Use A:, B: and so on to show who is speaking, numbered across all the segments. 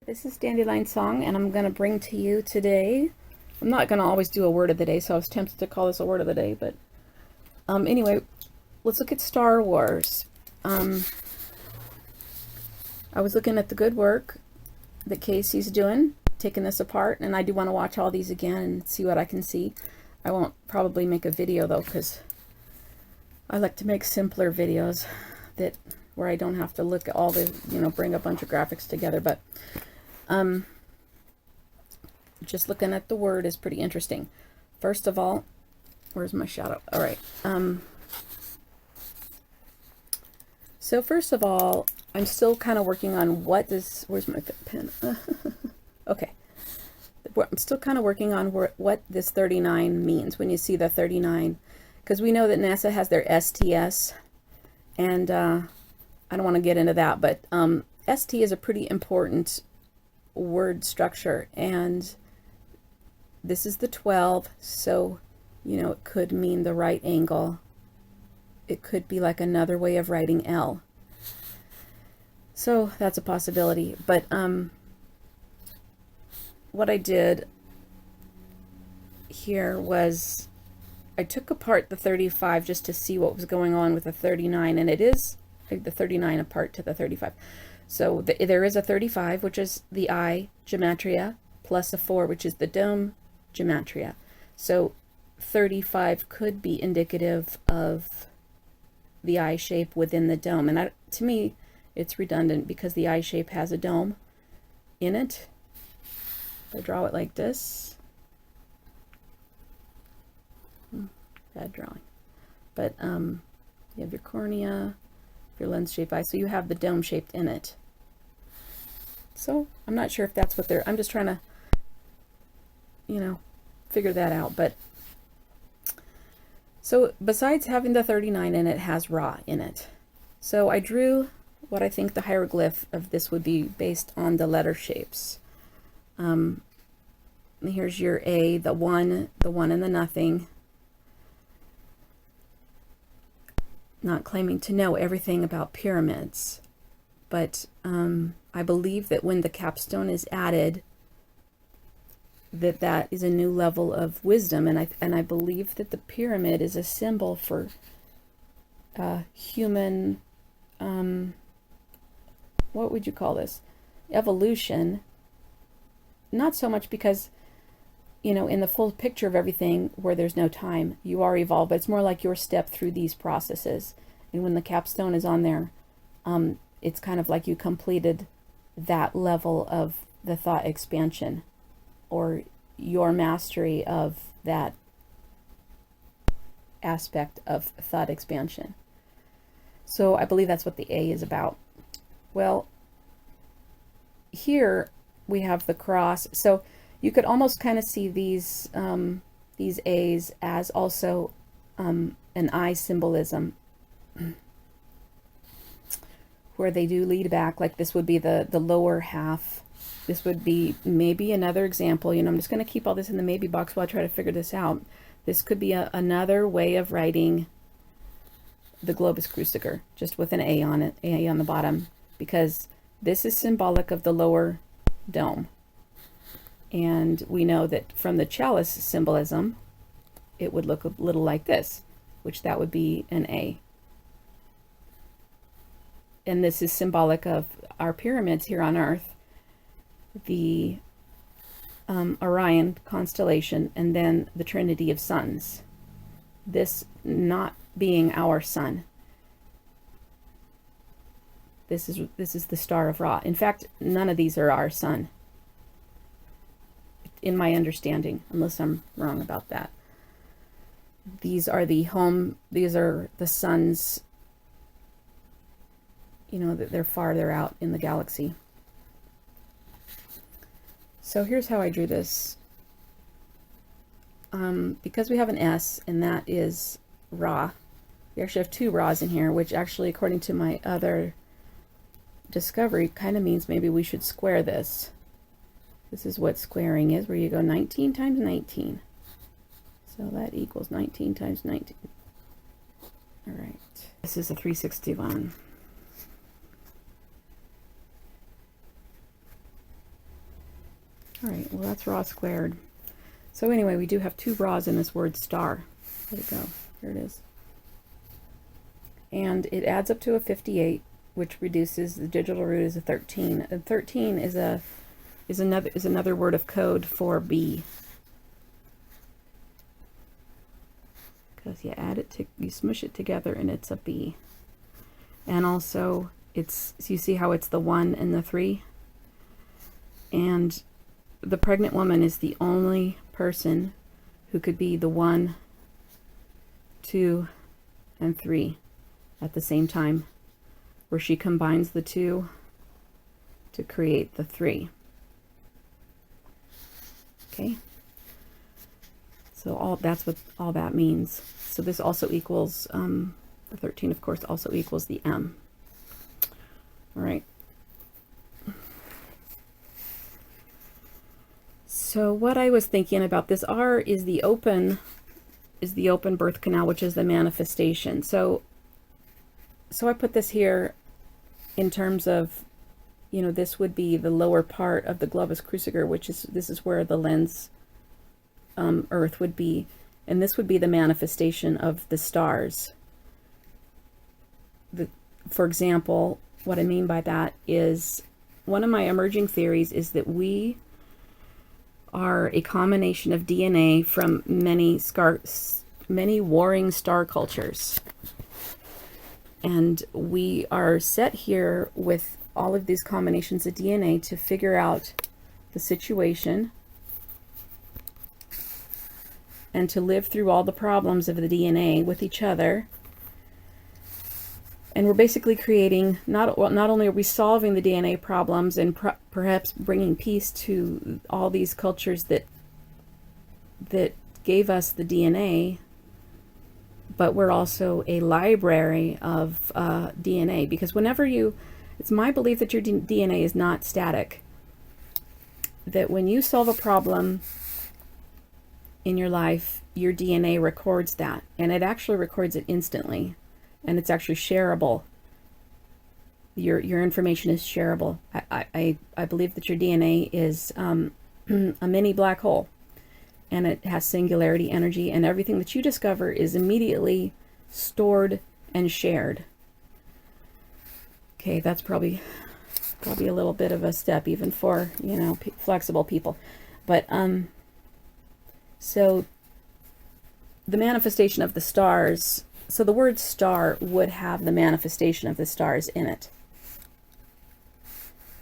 A: This is Dandelion Song, and I'm going to bring to you today, I'm not going to always do a word of the day, so I was tempted to call this a word of the day, but anyway, let's look at Star Wars. I was looking at the good work that Casey's doing, taking this apart, and I do want to watch all these again and see what I can see. I won't probably make a video though, because I like to make simpler videos where I don't have to look at all the, bring a bunch of graphics together, but just looking at the word is pretty interesting. First of all, where's my shadow? All right. So first of all, I'm still kind of working on what this, where's my pen? Okay. I'm still kind of working on what this 39 means when you see the 39, because we know that NASA has their STS, and I don't want to get into that, but ST is a pretty important word structure, and this is the 12, so it could mean the right angle. It could be like another way of writing L, so that's a possibility. But what I did here was I took apart the 35 just to see what was going on with the 39, and it is the 39 apart to the 35. So there is a 35, which is the eye gematria, plus a 4, which is the dome gematria. So 35 could be indicative of the eye shape within the dome. And to me, it's redundant because the eye shape has a dome in it. If I draw it like this, bad drawing. But you have your cornea, your lens-shaped eye, so you have the dome shaped in it. So I'm not sure if that's what I'm just trying to, figure that out. But so besides having the 39 in it, has Ra in it. So I drew what I think the hieroglyph of this would be based on the letter shapes. Here's your A, the one and the nothing. Not claiming to know everything about pyramids, but I believe that when the capstone is added, that is a new level of wisdom, and I believe that the pyramid is a symbol for human, what would you call this? Evolution. Not so much because, in the full picture of everything where there's no time, you are evolved, but it's more like your step through these processes. And when the capstone is on there, it's kind of like you completed that level of the thought expansion, or your mastery of that aspect of thought expansion. So I believe that's what the A is about. Well, here we have the cross. So you could almost kind of see these A's as also an eye symbolism, where they do lead back. Like this would be the lower half. This would be maybe another example. I'm just going to keep all this in the maybe box while I try to figure this out. This could be another way of writing the globus cruciger, just with an A on it, A on the bottom, because this is symbolic of the lower dome. And we know that from the chalice symbolism, it would look a little like this, which that would be an A. And this is symbolic of our pyramids here on Earth, the Orion constellation, and then the Trinity of suns. This not being our sun. This is the star of Ra. In fact, none of these are our sun, in my understanding, unless I'm wrong about that. These are the suns, that they're farther out in the galaxy. So here's how I drew this. Because we have an S, and that is Ra. We actually have two Ra's in here, which actually, according to my other discovery, kind of means maybe we should square this. This is what squaring is, where you go 19 times 19. So that equals 19 times 19. All right. This is a 361. All right, well, that's Ra squared. So anyway, we do have 2 Ra's in this word star. Where'd it go? Here it is. And it adds up to a 58, which reduces the digital root as a 13. And 13 is another word of code for B. Because you add it to, you smush it together and it's a B. And also it's, so you see how it's the 1 and the 3? And the pregnant woman is the only person who could be the 1, 2, and 3 at the same time, where she combines the 2 to create the 3. Okay, so that's what all that means. So this also equals, the 13 of course also equals the M. All right. So what I was thinking about, this R is the open birth canal, which is the manifestation. So I put this here in terms of, you know, this would be the lower part of the globus cruciger, which is, this is where the lens earth would be, and this would be the manifestation of the stars. For example, what I mean by that is, one of my emerging theories is that we are a combination of DNA from many warring star cultures. And we are set here with all of these combinations of DNA to figure out the situation and to live through all the problems of the DNA with each other. And we're basically creating, not only are we solving the DNA problems and perhaps bringing peace to all these cultures that gave us the DNA, but we're also a library of DNA. Because whenever it's my belief that your DNA is not static. That when you solve a problem in your life, your DNA records that, and it actually records it instantly. And it's actually shareable. Your information is shareable. I believe that your DNA is a mini black hole, and it has singularity energy, and everything that you discover is immediately stored and shared. Okay, that's probably a little bit of a step even for, you know, flexible people, but so the manifestation of the stars. So the word star would have the manifestation of the stars in it.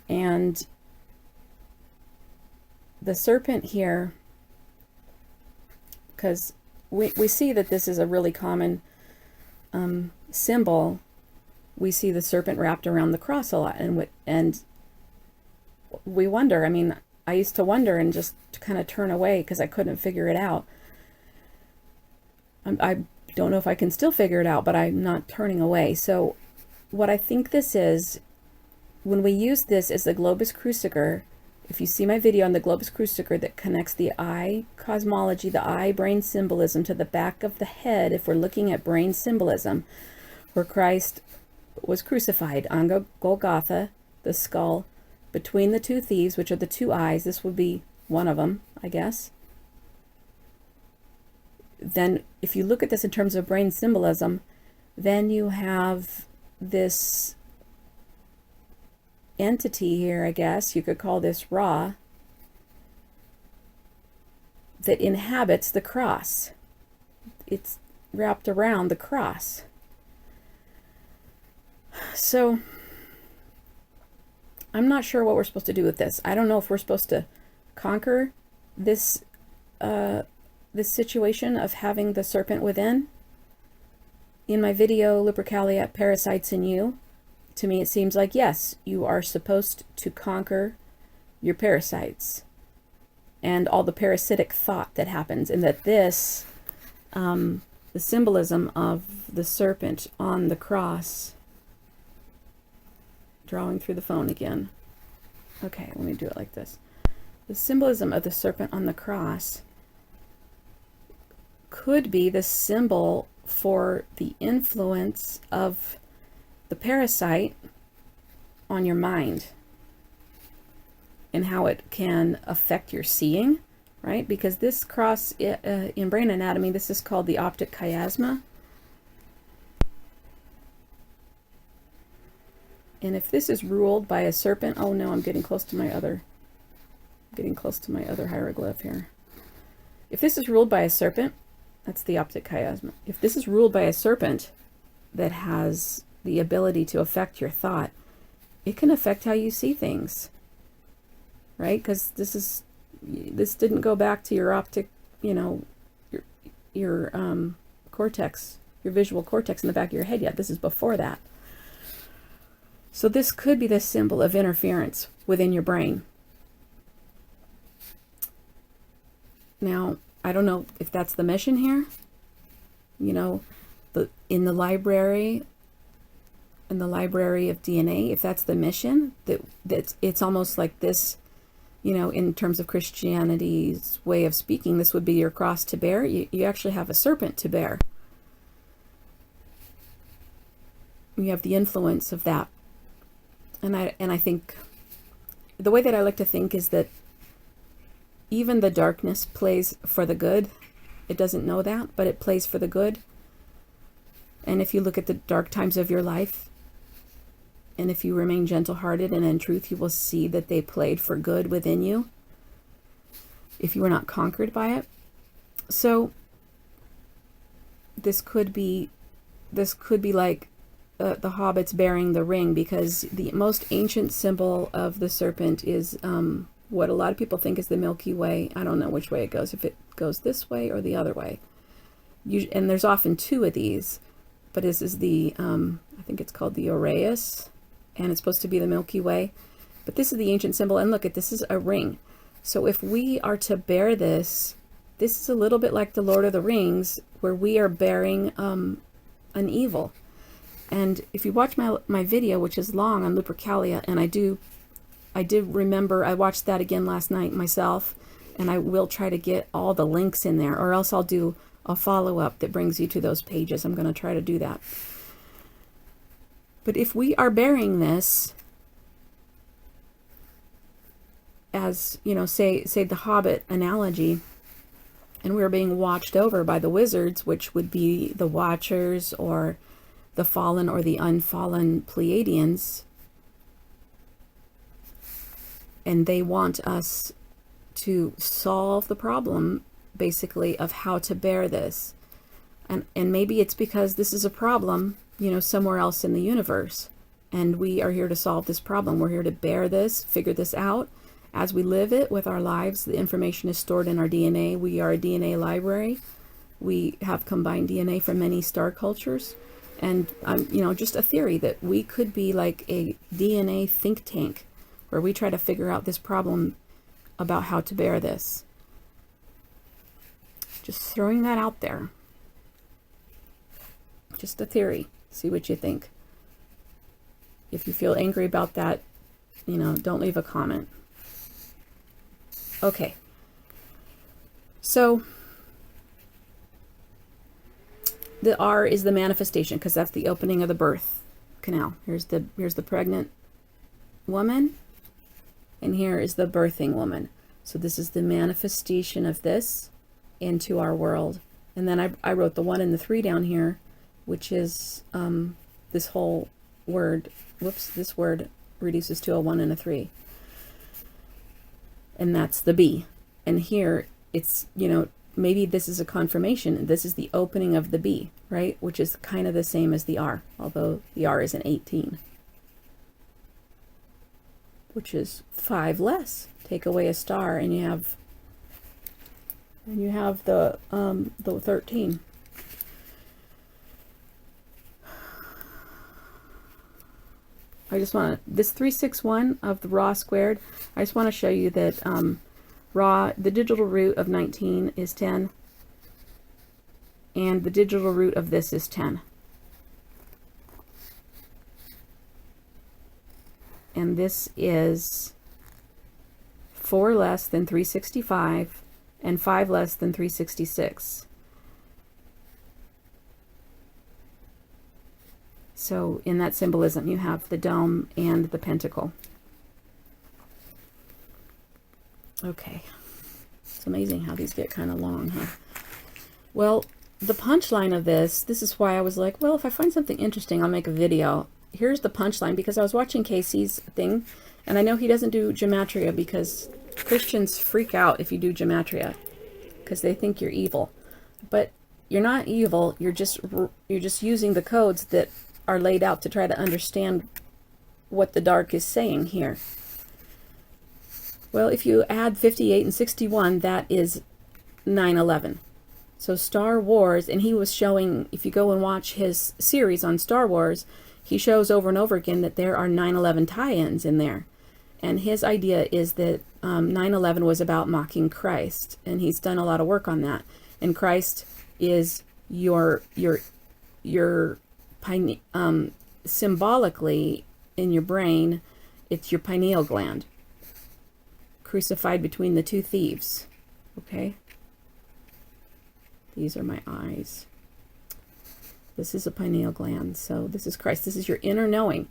A: And the serpent here, because we see that this is a really common symbol. We see the serpent wrapped around the cross a lot. And we wonder, I mean, I used to wonder and just kind of turn away because I couldn't figure it out. I don't know if I can still figure it out, but I'm not turning away. So what I think this is, when we use this as the globus cruciger, if you see my video on the globus cruciger that connects the eye cosmology, the eye brain symbolism to the back of the head, if we're looking at brain symbolism, where Christ was crucified on Golgotha, the skull, between the 2 thieves, which are the 2 eyes, this would be one of them, I guess. Then if you look at this in terms of brain symbolism, then you have this entity here, I guess you could call this Ra, that inhabits the cross. It's wrapped around the cross. So I'm not sure what we're supposed to do with this. I don't know if we're supposed to conquer this this situation of having the serpent within. In my video, Lupercalia, Parasites in You, to me it seems like, yes, you are supposed to conquer your parasites and all the parasitic thought that happens, and that this, the symbolism of the serpent on the cross, drawing through the phone again. Okay, let me do it like this. The symbolism of the serpent on the cross could be the symbol for the influence of the parasite on your mind. and how it can affect your seeing, right? Because this cross in brain anatomy, this is called the optic chiasma. And if this is ruled by a serpent, oh no, I'm getting close to my other hieroglyph here. If this is ruled by a serpent, that's the optic chiasma. If this is ruled by a serpent that has the ability to affect your thought, it can affect how you see things, right? Because this didn't go back to your optic, you know, your cortex, your visual cortex in the back of your head yet. This is before that. So this could be the symbol of interference within your brain. Now, I don't know if that's the mission here. You know, in the library of DNA, if that's the mission, that's it's almost like this, you know, in terms of Christianity's way of speaking, this would be your cross to bear. You actually have a serpent to bear. You have the influence of that. And I think the way that I like to think is that even the darkness plays for the good. It doesn't know that, but it plays for the good. And if you look at the dark times of your life, and if you remain gentle-hearted and in truth, you will see that they played for good within you, if you were not conquered by it. So this could be like the hobbits bearing the ring, because the most ancient symbol of the serpent is what a lot of people think is the Milky Way. I don't know which way it goes, if it goes this way or the other way. And there's often two of these, but this is the, I think it's called the Aureus, and it's supposed to be the Milky Way. But this is the ancient symbol, and look, this is a ring. So if we are to bear this, this is a little bit like the Lord of the Rings, where we are bearing an evil. And if you watch my video, which is long, on Lupercalia, and I did remember, I watched that again last night myself, and I will try to get all the links in there, or else I'll do a follow-up that brings you to those pages. I'm going to try to do that. But if we are bearing this, as, you know, say the Hobbit analogy, and we're being watched over by the wizards, which would be the Watchers, or the fallen or the unfallen Pleiadians, and they want us to solve the problem, basically, of how to bear this. And maybe it's because this is a problem, you know, somewhere else in the universe, and we are here to solve this problem. We're here to bear this, figure this out. As we live it with our lives, the information is stored in our DNA. We are a DNA library. We have combined DNA from many star cultures. And, you know, just a theory that we could be like a DNA think tank, where we try to figure out this problem about how to bear this. Just throwing that out there. Just a theory. See what you think. If you feel angry about that, you know, don't leave a comment. Okay. So the R is the manifestation, because that's the opening of the birth canal. Here's the pregnant woman, and here is the birthing woman. So this is the manifestation of this into our world. And then I wrote the 1 and the 3 down here, which is this whole word. Whoops, this word reduces to a 1 and a 3. And that's the B. And here it's, you know, maybe this is a confirmation. This is the opening of the B, right? Which is kind of the same as the R, although the R is an 18. Which is 5 less. Take away a star and you have the 13. I just want to, this 361 of the raw squared, I just want to show you that raw, the digital root of 19 is 10, and the digital root of this is 10. And this is 4 less than 365 and 5 less than 366. So in that symbolism, you have the dome and the pentacle. Okay. It's amazing how these get kind of long, huh? Well, the punchline of this is why I was like, well, if I find something interesting, I'll make a video. Here's the punchline, because I was watching Casey's thing, and I know he doesn't do gematria because Christians freak out if you do gematria because they think you're evil. But you're not evil. You're just using the codes that are laid out to try to understand what the dark is saying here. Well, if you add 58 and 61, that is 9/11. So Star Wars, and he was showing, if you go and watch his series on Star Wars, he shows over and over again that there are 9/11 tie-ins in there. And his idea is that 9/11 was about mocking Christ, and he's done a lot of work on that. And Christ is symbolically in your brain, it's your pineal gland, crucified between the two thieves. Okay? These are my eyes. This is a pineal gland. So this is Christ. This is your inner knowing.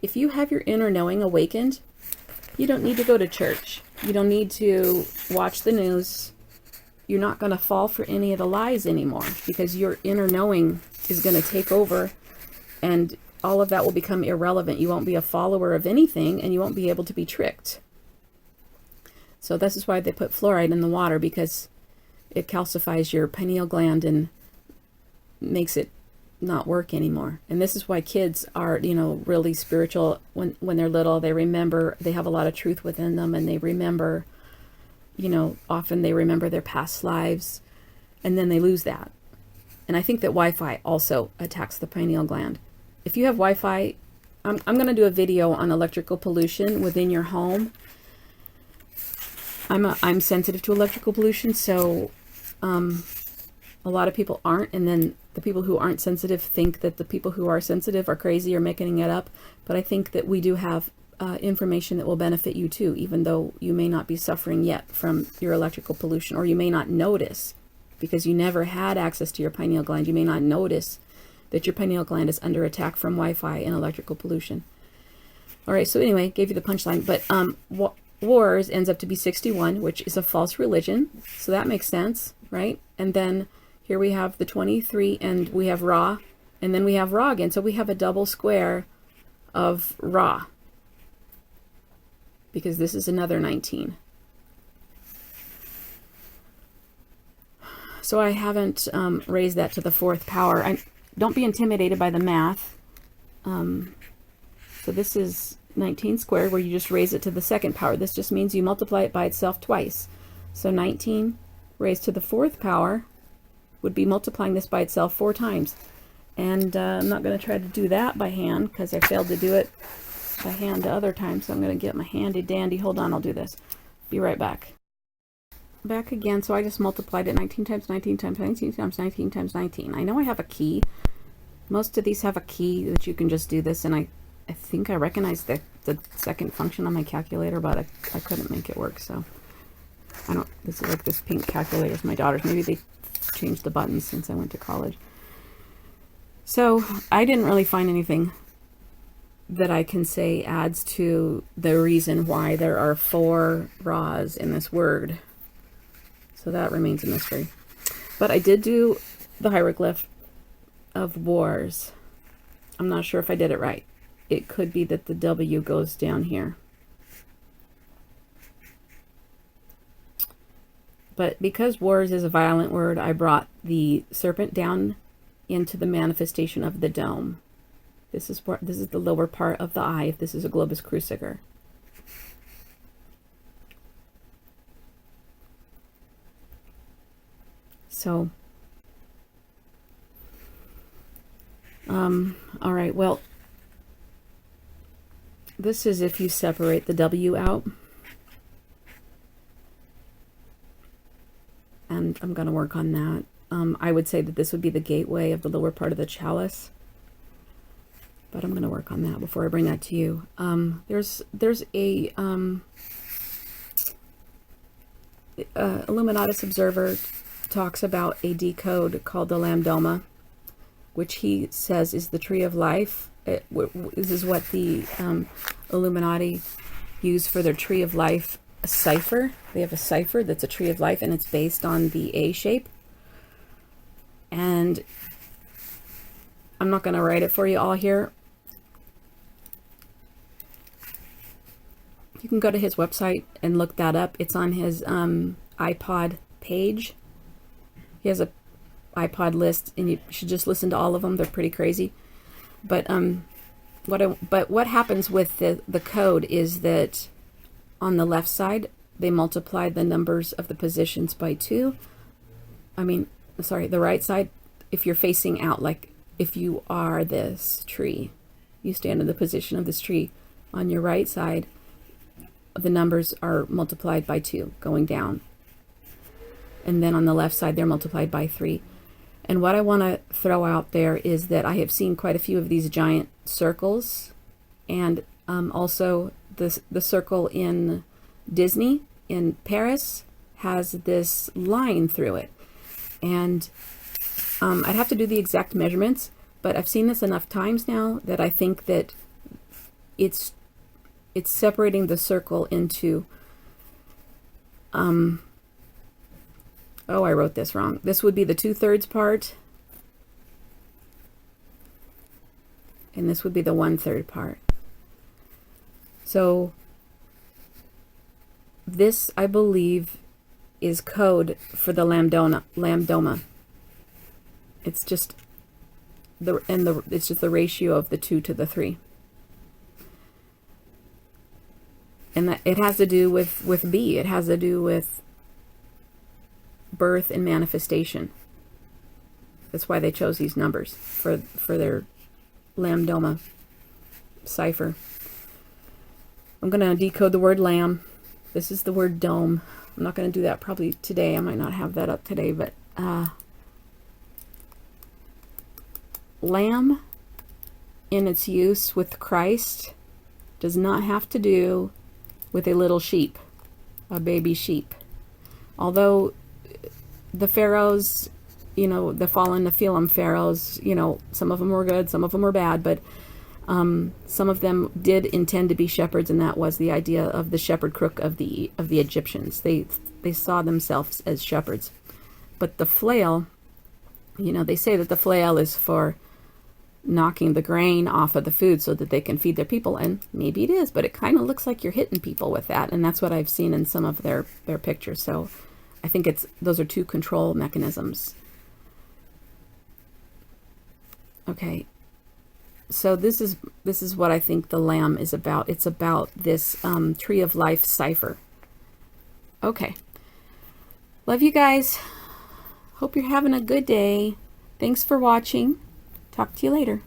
A: If you have your inner knowing awakened, you don't need to go to church. You don't need to watch the news. You're not going to fall for any of the lies anymore, because your inner knowing is going to take over, and all of that will become irrelevant. You won't be a follower of anything, and you won't be able to be tricked. So this is why they put fluoride in the water, because it calcifies your pineal gland and makes it not work anymore. And this is why kids are, you know, really spiritual when they're little. They remember, they have a lot of truth within them, and they remember, you know, often they remember their past lives, and then they lose that. And I think that Wi-Fi also attacks the pineal gland. If you have Wi-Fi, I'm going to do a video on electrical pollution within your home. I'm sensitive to electrical pollution, so a lot of people aren't, and then the people who aren't sensitive think that the people who are sensitive are crazy or making it up. But I think that we do have information that will benefit you too, even though you may not be suffering yet from your electrical pollution, or you may not notice because you never had access to your pineal gland. You may not notice that your pineal gland is under attack from Wi-Fi and electrical pollution. All right, so anyway, gave you the punchline. But Wars ends up to be 61, which is a false religion, so that makes sense, right? And then here we have the 23, and we have Ra, and then we have Ra again. So we have a double square of Ra, because this is another 19. So I haven't raised that to the fourth power. Don't be intimidated by the math. So this is 19 squared, where you just raise it to the second power. This just means you multiply it by itself twice. So 19 raised to the fourth power would be multiplying this by itself 4 times. And I'm not going to try to do that by hand, because I failed to do it by hand the other time. So I'm going to get my handy dandy. Hold on, I'll do this. Be right back. Back again. So I just multiplied it 19 times 19 times 19 times 19 times 19. I know I have a key. Most of these have a key that you can just do this, and I think I recognize the second function on my calculator, but I couldn't make it work. So I don't, this is like this pink calculator is my daughter's. Maybe they changed the buttons since I went to college. So I didn't really find anything that I can say adds to the reason why there are 4 Ra's in this word. So that remains a mystery. But I did do the hieroglyph of wars. I'm not sure if I did it right. It could be that the W goes down here. But because wars is a violent word, I brought the serpent down into the manifestation of the dome. This is the lower part of the eye, if this is a globus cruciger. So, all right, well, this is if you separate the W out. And I'm going to work on that. I would say that this would be the gateway of the lower part of the chalice. But I'm going to work on that before I bring that to you. There's a Illuminatus observer talks about a decode called the Lambdoma, which he says is the tree of life. This is what the Illuminati use for their tree of life a cipher. They have a cipher that's a tree of life, and it's based on the A shape. And I'm not going to write it for you all here. You can go to his website and look that up. It's on his iPod page. He has a iPod list, and you should just listen to all of them. They're pretty crazy. But what happens with the code is that on the left side, they multiply the numbers of the positions by 2. The right side, if you're facing out, like if you are this tree, you stand in the position of this tree. On your right side, the numbers are multiplied by 2, going down. And then on the left side, they're multiplied by 3. And what I want to throw out there is that I have seen quite a few of these giant circles, and also the circle in Disney in Paris has this line through it. And I'd have to do the exact measurements, but I've seen this enough times now that I think that it's separating the circle into oh, I wrote this wrong. This would be the 2/3 part, and this would be the 1/3 part. So this, I believe, is code for the lambdoma. It's just it's just the ratio of the 2 to the 3. And that it has to do with B. It has to do with birth and manifestation. That's why they chose these numbers for their lambdoma cipher. I'm going to decode the word lamb. This is the word dome. I'm not going to do that probably today. I might not have that up today, but lamb in its use with Christ does not have to do with a little sheep, a baby sheep. Although the pharaohs, the fallen Nephilim pharaohs, some of them were good, some of them were bad, but some of them did intend to be shepherds, and that was the idea of the shepherd crook of the Egyptians. They saw themselves as shepherds. But the flail, they say that the flail is for knocking the grain off of the food so that they can feed their people, and maybe it is, but it kind of looks like you're hitting people with that, and that's what I've seen in some of their pictures. So I think those are 2 control mechanisms. Okay, so this is what I think the lamb is about. It's about this tree of life cipher. Okay, love you guys. Hope you're having a good day. Thanks for watching. Talk to you later.